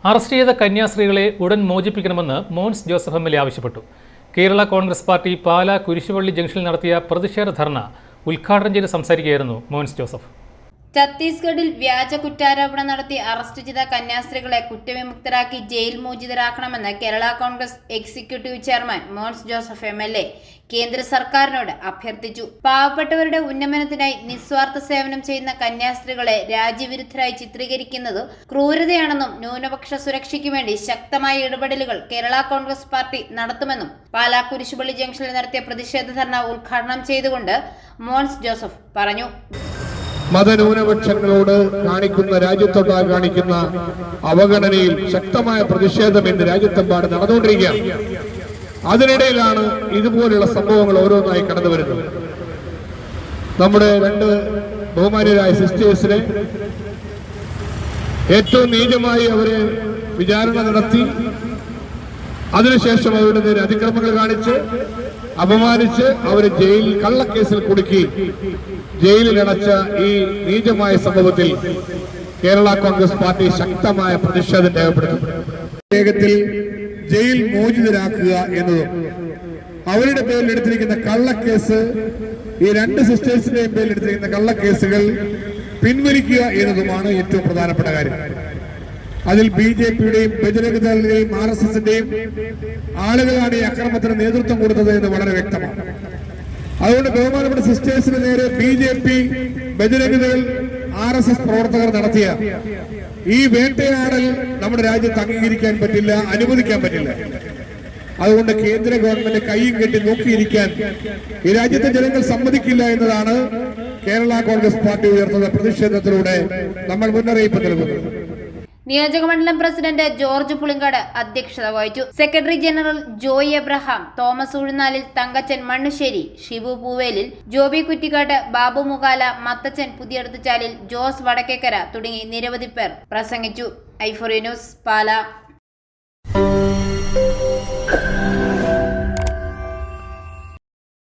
Arrest ചെയ്ത കന്യാസ്ത്രീകളെ ഉടൻ മോചിപ്പിക്കണമെന്ന് Mons Joseph MLA. ആവശ്യപ്പെട്ടു. കേരള കോൺഗ്രസ് പാർട്ടി പാലാ കുരിശുപള്ളി ജംഗ്ഷനിൽ നടത്തിയ പ്രതിഷേധ ധർണ ഉദ്ഘാടനം ചെയ്ത് സംസാരിക്കുകയായിരുന്നു മോൻസ് ജോസഫ്. ഛത്തീസ്ഗഡിൽ വ്യാജ കുറ്റാരോപണം നടത്തി അറസ്റ്റ് ചെയ്ത കന്യാസ്ത്രീകളെ കുറ്റവിമുക്തരാക്കി ജയിൽ മോചിതരാക്കണമെന്ന് Kerala Congress executive chairman Mons Joseph MLA. കേന്ദ്ര സർക്കാരിനോട് അഭ്യർത്ഥിച്ചു. പാവപ്പെട്ടവരുടെ ഉന്നമനത്തിനായി നിസ്വാർത്ഥ സേവനം ചെയ്യുന്ന കന്യാസ്ത്രീകളെ രാജ്യവിരുദ്ധരായി ചിത്രീകരിക്കുന്നത് ക്രൂരതയാണെന്നും ന്യൂനപക്ഷ സുരക്ഷയ്ക്ക് വേണ്ടി ശക്തമായ ഇടപെടലുകൾ കേരള കോൺഗ്രസ് പാർട്ടി നടത്തുമെന്നും പാലാ കുരിശുപള്ളി ജംഗ്ഷനിൽ നടത്തിയ പ്രതിഷേധ ധർണ ഉദ്ഘാടനം ചെയ്തുകൊണ്ട് മോൻസ് ജോസഫ് പറഞ്ഞു. മതന്യൂനപക്ഷങ്ങളോട് കാണിക്കുന്ന രാജ്യത്തൊട്ടാകെ കാണിക്കുന്ന അവഗണനയിൽ ശക്തമായ പ്രതിഷേധം ഇന്ന് രാജ്യത്തെമ്പാട് നടന്നുകൊണ്ടിരിക്കുകയാണ്. അതിനിടയിലാണ് ഇതുപോലുള്ള സംഭവങ്ങൾ ഓരോന്നായി കടന്നു വരുന്നത്. നമ്മുടെ രണ്ട് ബഹുമാന്യരായ സിസ്റ്റേഴ്സിനെ ഏറ്റവും നീചമായി അവരെ വിചാരണ നടത്തി, അതിനുശേഷം അവരുടെ നേരെ അതിക്രമങ്ങൾ കാണിച്ച് അപമാനിച്ച് അവരെ ജയിലിൽ കള്ളക്കേസിൽ കുടുക്കി ജയിലിലടച്ച ഈ നീചമായ സംഭവത്തിൽ കേരള കോൺഗ്രസ് പാർട്ടി ശക്തമായ പ്രതിഷേധം രേഖപ്പെടുത്തും. വേഗത്തിൽ ജയിൽ മോചിതരാക്കുക എന്നതും അവരുടെ പേരിൽ എടുത്തിരിക്കുന്ന കള്ളക്കേസ്, ഈ രണ്ട് സിസ്റ്റേഴ്സിന്റെയും പേരിൽ എടുത്തിരിക്കുന്ന കള്ളക്കേസുകൾ പിൻവലിക്കുക എന്നതുമാണ് ഏറ്റവും പ്രധാനപ്പെട്ട കാര്യം. അതിൽ ബി.ജെ.പിയുടെയും ബജരംഗദളിന്റെയും RSSന്റെയും ആളുകളാണ് ഈ അക്രമത്തിന് നേതൃത്വം കൊടുത്തത് എന്ന് വളരെ വ്യക്തമാണ്. അതുകൊണ്ട് ബഹുമാനപ്പെട്ട സിസ്റ്റേഴ്സിന് നേരെ ബി.ജെ.പി, ബജരംഗദൾ, RSS പ്രവർത്തകർ നടത്തിയ ഈ വേട്ടയാടൽ നമ്മുടെ രാജ്യത്ത് അംഗീകരിക്കാൻ പറ്റില്ല, അനുവദിക്കാൻ പറ്റില്ല. അതുകൊണ്ട് കേന്ദ്ര ഗവൺമെന്റ് കൈയും കെട്ടി നോക്കിയിരിക്കാൻ ഈ രാജ്യത്തെ ജനങ്ങൾ സമ്മതിക്കില്ല എന്നതാണ് കേരള കോൺഗ്രസ് പാർട്ടി ഉയർത്തുന്ന പ്രതിഷേധത്തിലൂടെ നമ്മൾ മുന്നറിയിപ്പ് നൽകുന്നത്. നിയോജകമണ്ഡലം പ്രസിഡന്റ് ജോർജ് പുളിങ്കാട് അധ്യക്ഷത വഹിച്ചു. സെക്രട്ടറി ജനറൽ ജോയ് എബ്രഹാം, തോമസ് ഉഴുന്നാലിൽ, തങ്കച്ചൻ മണ്ണുശ്ശേരി, ഷിബു പൂവേലിൽ, ജോബി കുറ്റിക്കാട്ട്, ബാബു മുകാല, മത്തച്ചൻ പുതിയടത്തുചാലിൽ, ജോസ് വടക്കേക്കര തുടങ്ങി നിരവധി പേർ പ്രസംഗിച്ചു. ഐഫോറി ന്യൂസ്, പാലാ.